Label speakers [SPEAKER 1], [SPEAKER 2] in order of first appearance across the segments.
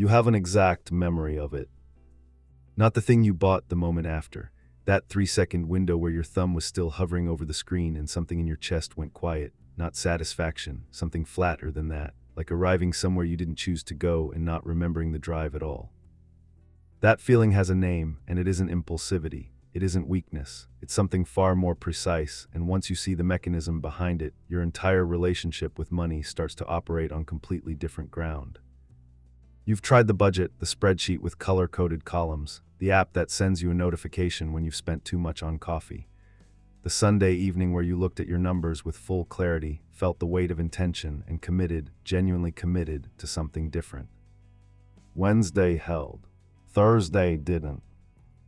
[SPEAKER 1] You have an exact memory of it. Not the thing you bought the moment after. That 3-second window where your thumb was still hovering over the screen and something in your chest went quiet. Not satisfaction, something flatter than that, like arriving somewhere you didn't choose to go and not remembering the drive at all. That feeling has a name, and it isn't impulsivity. It isn't weakness. It's something far more precise, and once you see the mechanism behind it, your entire relationship with money starts to operate on completely different ground. You've tried the budget, the spreadsheet with color-coded columns, the app that sends you a notification when you've spent too much on coffee. The Sunday evening where you looked at your numbers with full clarity, felt the weight of intention, and committed, genuinely committed, to something different. Wednesday held. Thursday didn't.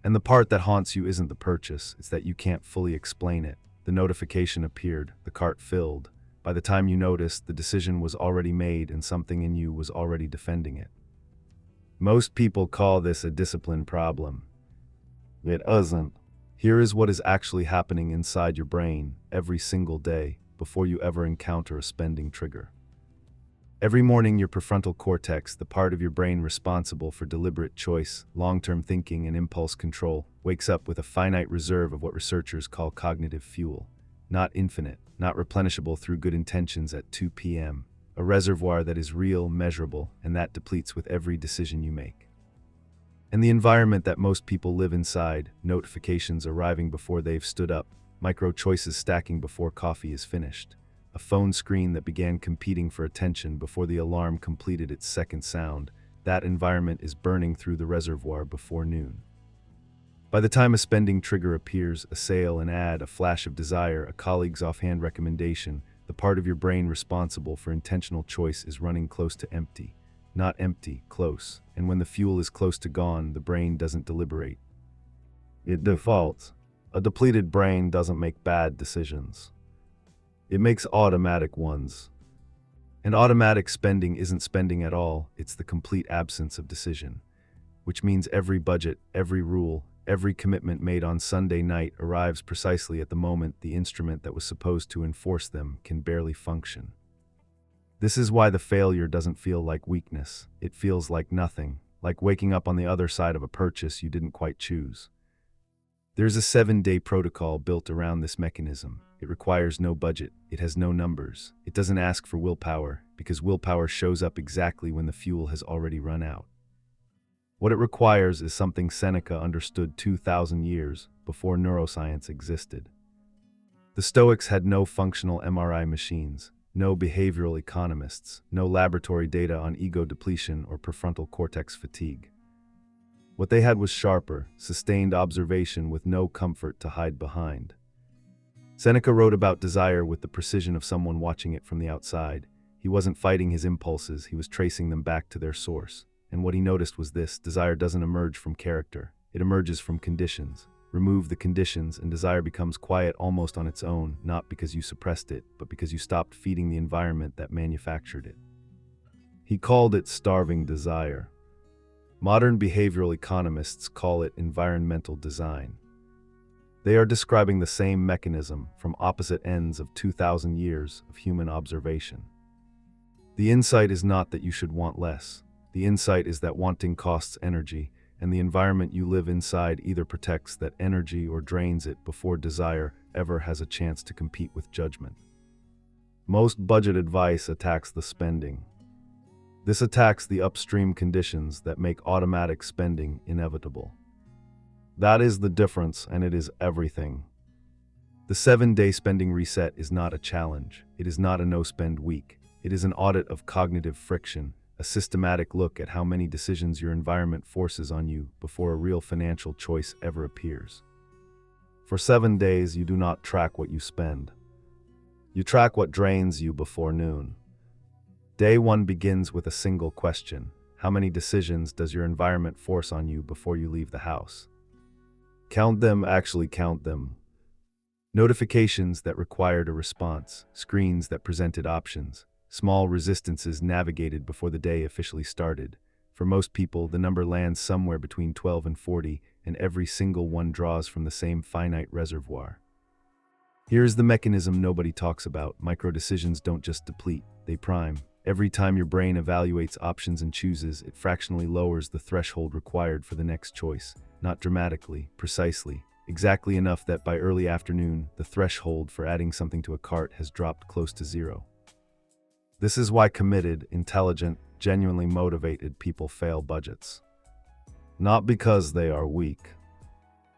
[SPEAKER 1] And the part that haunts you isn't the purchase, it's that you can't fully explain it. The notification appeared, the cart filled. By the time you noticed, the decision was already made and something in you was already defending it. Most people call this a discipline problem. It isn't. Here is what is actually happening inside your brain every single day before you ever encounter a spending trigger. Every morning, your prefrontal cortex, the part of your brain responsible for deliberate choice, long-term thinking, and impulse control, wakes up with a finite reserve of what researchers call cognitive fuel. Not infinite, not replenishable through good intentions at 2 p.m. A reservoir that is real, measurable, and that depletes with every decision you make. And the environment that most people live inside, notifications arriving before they've stood up, micro-choices stacking before coffee is finished. A phone screen that began competing for attention before the alarm completed its second sound, that environment is burning through the reservoir before noon. By the time a spending trigger appears, a sale, an ad, a flash of desire, a colleague's offhand recommendation, the part of your brain responsible for intentional choice is running close to empty. Not empty, close. And when the fuel is close to gone, the brain doesn't deliberate. It defaults. A depleted brain doesn't make bad decisions. It makes automatic ones. And automatic spending isn't spending at all, it's the complete absence of decision. Which means every budget, every rule, every commitment made on Sunday night arrives precisely at the moment the instrument that was supposed to enforce them can barely function. This is why the failure doesn't feel like weakness. It feels like nothing, like waking up on the other side of a purchase you didn't quite choose. There's a 7-day protocol built around this mechanism. It requires no budget. It has no numbers. It doesn't ask for willpower, because willpower shows up exactly when the fuel has already run out. What it requires is something Seneca understood 2,000 years before neuroscience existed. The Stoics had no functional MRI machines, no behavioral economists, no laboratory data on ego depletion or prefrontal cortex fatigue. What they had was sharper, sustained observation with no comfort to hide behind. Seneca wrote about desire with the precision of someone watching it from the outside. He wasn't fighting his impulses, he was tracing them back to their source. And what he noticed was this: desire doesn't emerge from character, it emerges from conditions. Remove the conditions and desire becomes quiet almost on its own, not because you suppressed it, but because you stopped feeding the environment that manufactured it. He called it starving desire. Modern behavioral economists call it environmental design. They are describing the same mechanism from opposite ends of 2,000 years of human observation. The insight is not that you should want less. The insight is that wanting costs energy, and the environment you live inside either protects that energy or drains it before desire ever has a chance to compete with judgment. Most budget advice attacks the spending. This attacks the upstream conditions that make automatic spending inevitable. That is the difference, and it is everything. The 7-day spending reset is not a challenge. It is not a no-spend week. It is an audit of cognitive friction, a systematic look at how many decisions your environment forces on you before a real financial choice ever appears. For 7 days, you do not track what you spend. You track what drains you before noon. Day 1 begins with a single question. How many decisions does your environment force on you before you leave the house? Count them, actually count them. Notifications that required a response, screens that presented options, small resistances navigated before the day officially started. For most people, the number lands somewhere between 12 and 40, and every single one draws from the same finite reservoir. Here's the mechanism nobody talks about. Micro-decisions don't just deplete, they prime. Every time your brain evaluates options and chooses, it fractionally lowers the threshold required for the next choice. Not dramatically, precisely. Exactly enough that by early afternoon, the threshold for adding something to a cart has dropped close to zero. This is why committed, intelligent, genuinely motivated people fail budgets. Not because they are weak.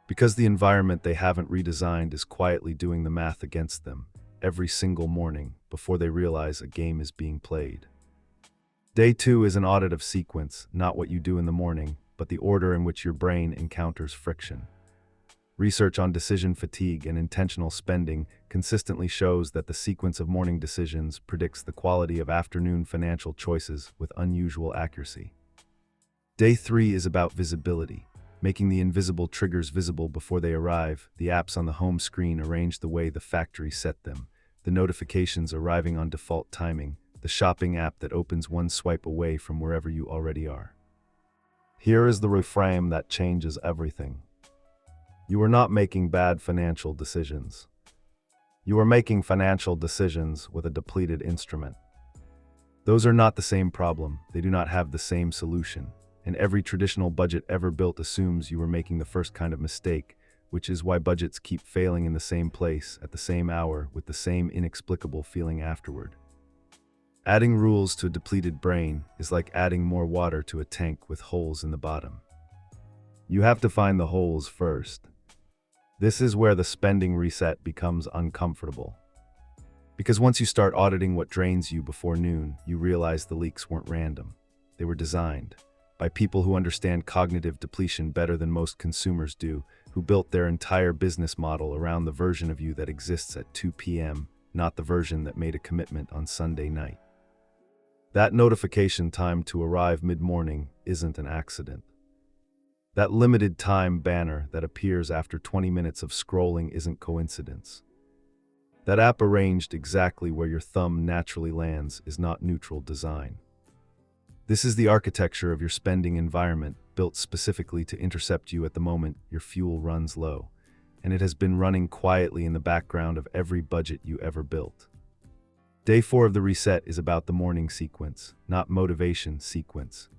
[SPEAKER 1] Because the environment they haven't redesigned is quietly doing the math against them every single morning before they realize a game is being played. Day 2 is an audit of sequence, not what you do in the morning, but the order in which your brain encounters friction. Research on decision fatigue and intentional spending consistently shows that the sequence of morning decisions predicts the quality of afternoon financial choices with unusual accuracy. Day 3 is about visibility, making the invisible triggers visible before they arrive. The apps on the home screen arranged the way the factory set them, the notifications arriving on default timing, the shopping app that opens one swipe away from wherever you already are. Here is the reframe that changes everything. You are not making bad financial decisions. You are making financial decisions with a depleted instrument. Those are not the same problem. They do not have the same solution. And every traditional budget ever built assumes you are making the first kind of mistake, which is why budgets keep failing in the same place, at the same hour, with the same inexplicable feeling afterward. Adding rules to a depleted brain is like adding more water to a tank with holes in the bottom. You have to find the holes first. This is where the spending reset becomes uncomfortable. Because once you start auditing what drains you before noon, you realize the leaks weren't random. They were designed by people who understand cognitive depletion better than most consumers do, who built their entire business model around the version of you that exists at 2 p.m., not the version that made a commitment on Sunday night. That notification time to arrive mid-morning isn't an accident. That limited time banner that appears after 20 minutes of scrolling isn't coincidence. That app arranged exactly where your thumb naturally lands is not neutral design. This is the architecture of your spending environment, built specifically to intercept you at the moment your fuel runs low, and it has been running quietly in the background of every budget you ever built. Day 4 of the reset is about the morning sequence, not motivation sequence.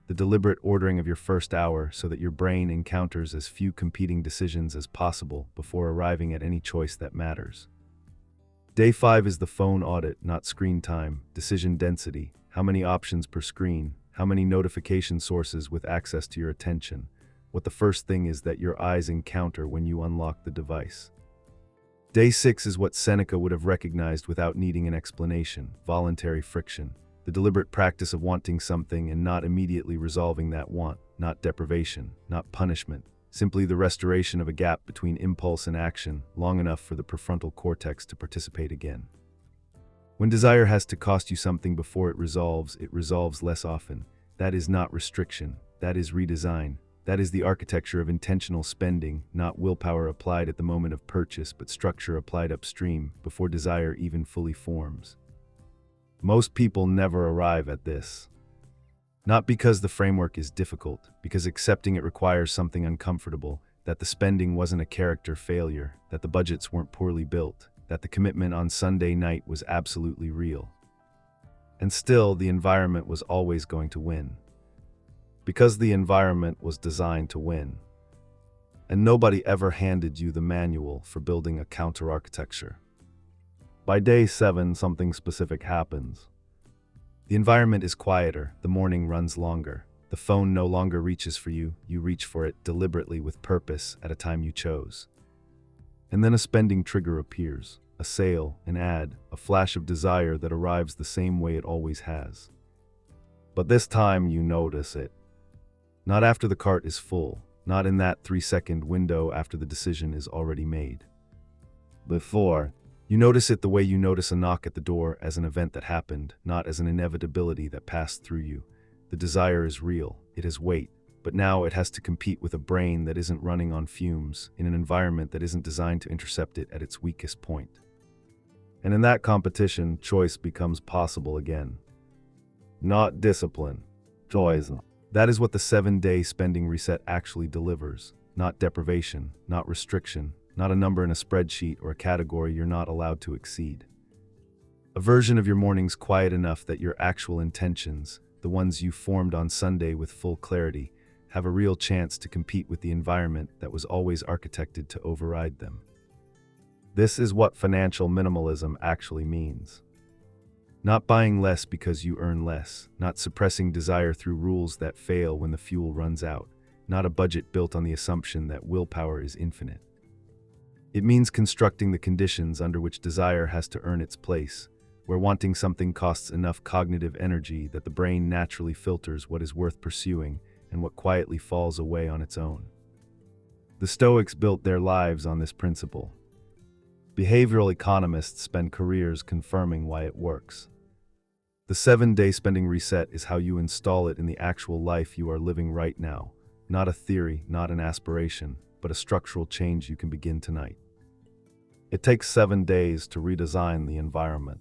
[SPEAKER 1] The deliberate ordering of your first hour so that your brain encounters as few competing decisions as possible before arriving at any choice that matters. Day 5 is the phone audit, not screen time, decision density, how many options per screen, how many notification sources with access to your attention, what the first thing is that your eyes encounter when you unlock the device. Day 6 is what Seneca would have recognized without needing an explanation: voluntary friction, the deliberate practice of wanting something and not immediately resolving that want, not deprivation, not punishment, simply the restoration of a gap between impulse and action long enough for the prefrontal cortex to participate again. When desire has to cost you something before it resolves less often. That is not restriction, that is redesign. That is the architecture of intentional spending, not willpower applied at the moment of purchase, but structure applied upstream, before desire even fully forms. Most people never arrive at this. Not because the framework is difficult, because accepting it requires something uncomfortable, that the spending wasn't a character failure, that the budgets weren't poorly built, that the commitment on Sunday night was absolutely real. And still, the environment was always going to win. Because the environment was designed to win. And nobody ever handed you the manual for building a counter-architecture. By day 7, something specific happens. The environment is quieter, the morning runs longer. The phone no longer reaches for you, you reach for it deliberately with purpose at a time you chose. And then a spending trigger appears, a sale, an ad, a flash of desire that arrives the same way it always has. But this time you notice it. Not after the cart is full, not in that 3-second window after the decision is already made. Before, you notice it the way you notice a knock at the door, as an event that happened, not as an inevitability that passed through you. The desire is real, it has weight, but now it has to compete with a brain that isn't running on fumes, in an environment that isn't designed to intercept it at its weakest point. And in that competition, choice becomes possible again. Not discipline, choice. That is what the 7-day spending reset actually delivers. Not deprivation, not restriction, not a number in a spreadsheet or a category you're not allowed to exceed. A version of your mornings quiet enough that your actual intentions, the ones you formed on Sunday with full clarity, have a real chance to compete with the environment that was always architected to override them. This is what financial minimalism actually means. Not buying less because you earn less, not suppressing desire through rules that fail when the fuel runs out, not a budget built on the assumption that willpower is infinite. It means constructing the conditions under which desire has to earn its place, where wanting something costs enough cognitive energy that the brain naturally filters what is worth pursuing and what quietly falls away on its own. The Stoics built their lives on this principle. Behavioral economists spend careers confirming why it works. The 7-day spending reset is how you install it in the actual life you are living right now, not a theory, not an aspiration, but a structural change you can begin tonight. It takes 7 days to redesign the environment.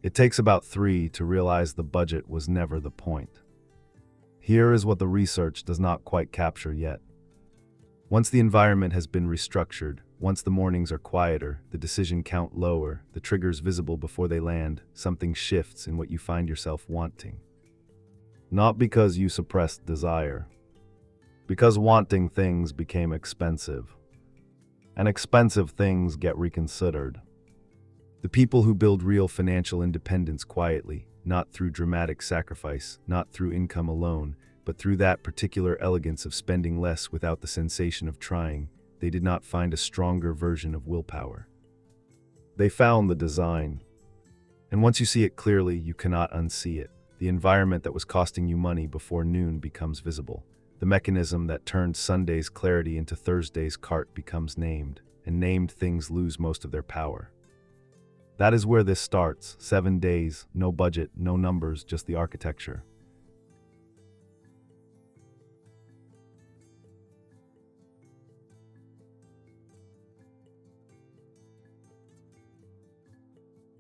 [SPEAKER 1] It takes about 3 to realize the budget was never the point. Here is what the research does not quite capture yet. Once the environment has been restructured, once the mornings are quieter, the decision count lower, the triggers visible before they land, something shifts in what you find yourself wanting. Not because you suppressed desire, because wanting things became expensive. And expensive things get reconsidered. The people who build real financial independence quietly, not through dramatic sacrifice, not through income alone, but through that particular elegance of spending less without the sensation of trying, they did not find a stronger version of willpower. They found the design. And once you see it clearly, you cannot unsee it. The environment that was costing you money before noon becomes visible. The mechanism that turned Sunday's clarity into Thursday's cart becomes named, and named things lose most of their power. That is where this starts. 7 days, no budget, no numbers, just the architecture.